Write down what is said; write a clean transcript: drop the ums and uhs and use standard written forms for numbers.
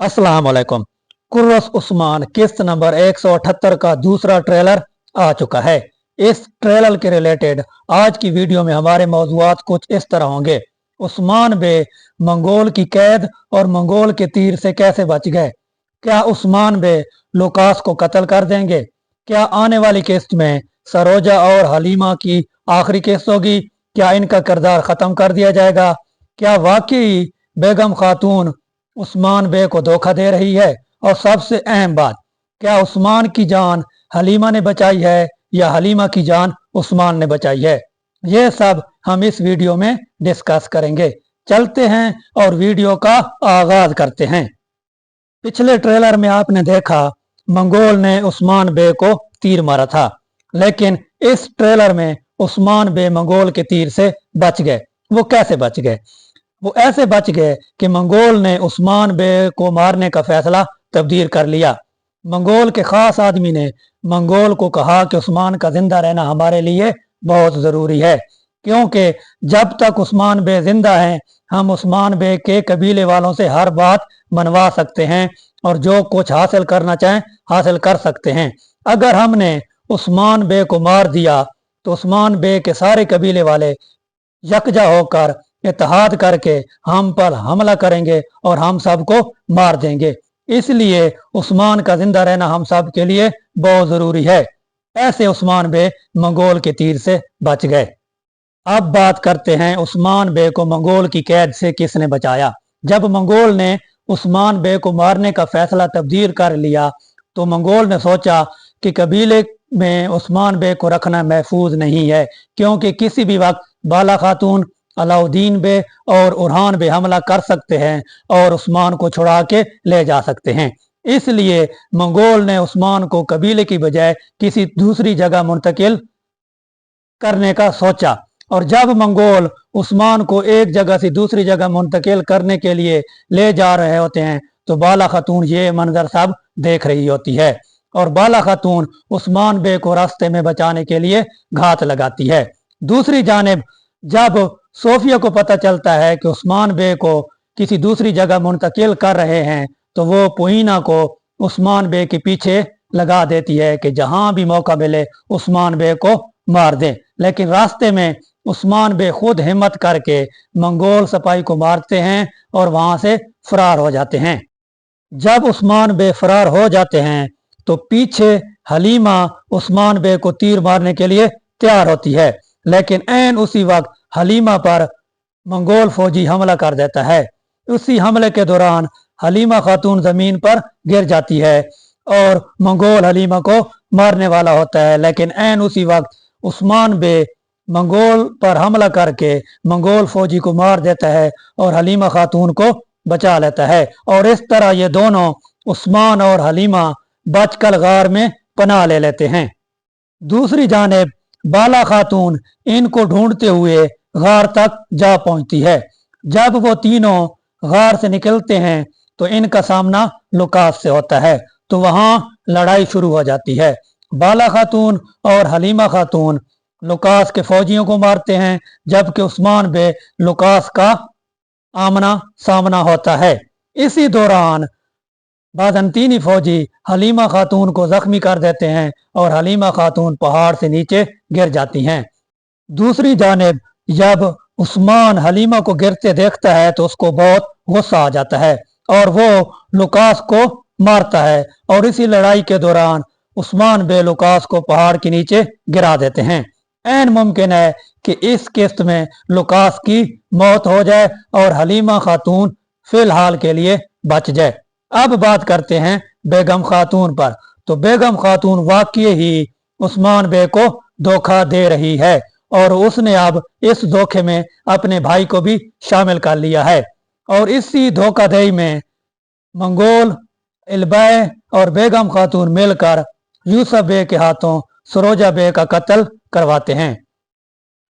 अस्सलाम वालेकुम। कुर्रस उस्मान किस्त नंबर 178 का दूसरा ट्रेलर आ चुका है। इस ट्रेलर के रिलेटेड आज की वीडियो में हमारे मौज़ूआत कुछ इस तरह होंगे। उस्मान बे मंगोल की कैद और मंगोल के तीर से कैसे बच गए। क्या उस्मान बे लुकास को कत्ल कर देंगे। क्या आने वाली किस्त में सरोजा और हलीमा की आखिरी किस्त होगी। क्या इनका किरदार ख़त्म कर दिया जाएगा। क्या वाकई बेगम खातून उस्मान बे को धोखा दे रही है। और सबसे अहम बात, क्या उस्मान की जान हलीमा ने बचाई है या हलीमा की जान उस्मान ने बचाई है। ये सब हम इस वीडियो में डिस्कस करेंगे। चलते हैं और वीडियो का आगाज करते हैं। पिछले ट्रेलर में आपने देखा मंगोल ने उस्मान बे को तीर मारा था, लेकिन इस ट्रेलर में उस्मान बे मंगोल के तीर से बच गए। वो कैसे बच गए। वो ऐसे बच गए कि मंगोल ने उस्मान बे को मारने का फैसला तब्दील कर लिया। मंगोल के खास आदमी ने मंगोल को कहा कि उस्मान का जिंदा रहना हमारे लिए बहुत ज़रूरी है, क्योंकि जब तक उस्मान बे जिंदा हैं हम उस्मान बे के कबीले वालों से हर बात मनवा सकते हैं और जो कुछ हासिल करना चाहें हासिल कर सकते हैं। अगर हमने उस्मान बे को मार दिया तो उस्मान बे के सारे कबीले वाले यकजा होकर इत्तेहाद करके हम पर हमला करेंगे और हम सबको मार देंगे। इसलिए उस्मान का जिंदा रहना हम सब के लिए बहुत जरूरी है। ऐसे उस्मान बे मंगोल के तीर से बच गए। अब बात करते हैं उस्मान बे को मंगोल की कैद से किसने बचाया। जब मंगोल ने उस्मान बे को मारने का फैसला तब्दील कर लिया तो मंगोल ने सोचा कि कबीले में उस्मान बे को रखना महफूज नहीं है, क्योंकि किसी भी वक्त बाला खातून, अलाउद्दीन बे और उरहान बे हमला कर सकते हैं और उस्मान को छुड़ा के ले जा सकते हैं। इसलिए मंगोल ने उस्मान को कबीले की बजाय किसी दूसरी जगह मुंतकिल करने का सोचा। और जब मंगोल उस्मान को एक जगह से दूसरी जगह मुंतकिल करने के लिए ले जा रहे होते हैं तो बाला खातून ये मंजर सब देख रही होती है और बाला खातून उस्मान बे को रास्ते में बचाने के लिए घात लगाती है। दूसरी जानिब जब सोफिया को पता चलता है कि उस्मान बे को किसी दूसरी जगह मुंतकिल कर रहे हैं तो वो पुहीना को उस्मान बे के पीछे लगा देती है कि जहां भी मौका मिले उस्मान बे को मार दें। लेकिन रास्ते में उस्मान बे खुद हिम्मत करके मंगोल सिपाही को मारते हैं और वहां से फरार हो जाते हैं। जब उस्मान बे फरार हो जाते हैं तो पीछे हलीमा उस्मान बे को तीर मारने के लिए तैयार होती है, लेकिन ऐन उसी वक्त हलीमा पर मंगोल फौजी हमला कर देता है। उसी हमले के दौरान हलीमा खातून जमीन पर गिर जाती है और मंगोल हलीमा को मारने वाला होता है, लेकिन ऐन उसी वक्त उस्मान बे मंगोल पर हमला करके मंगोल फौजी को मार देता है और हलीमा खातून को बचा लेता है। और इस तरह ये दोनों उस्मान और हलीमा बचकर गार में पनाह ले लेते हैं। दूसरी जानिब बाला खातून इनको ढूंढते हुए गार तक जा पहुंचती है। जब वो तीनों गार से निकलते हैं तो इनका सामना लुकास से होता है, तो वहां लड़ाई शुरू हो जाती है। बाला खातून और हलीमा खातून लुकास के फौजियों को मारते हैं, जबकि उस्मान बे लुकास का आमना सामना होता है। इसी दौरान बाजंतीनी फौजी हलीमा खातून को जख्मी कर देते हैं और हलीमा खातून पहाड़ से नीचे गिर जाती हैं। दूसरी जानिब जब उस्मान हलीमा को गिरते देखता है तो उसको बहुत गुस्सा आ जाता है और वो लुकास को मारता है और इसी लड़ाई के दौरान उस्मान बे लुकास को पहाड़ के नीचे गिरा देते हैं। ऐन मुमकिन है कि इस किस्त में लुकास की मौत हो जाए और हलीमा खातून फिलहाल के लिए बच जाए। अब बात करते हैं बेगम खातून पर। तो बेगम खातून वाकई ही उस्मान बे को धोखा दे रही है और उसने अब इस धोखे में अपने भाई को भी शामिल कर लिया है और इसी धोखाधड़ी में मंगोल, इल्बाए और बेगम खातून मिलकर यूसुफ बे के हाथों सरोजा बे का कत्ल करवाते हैं।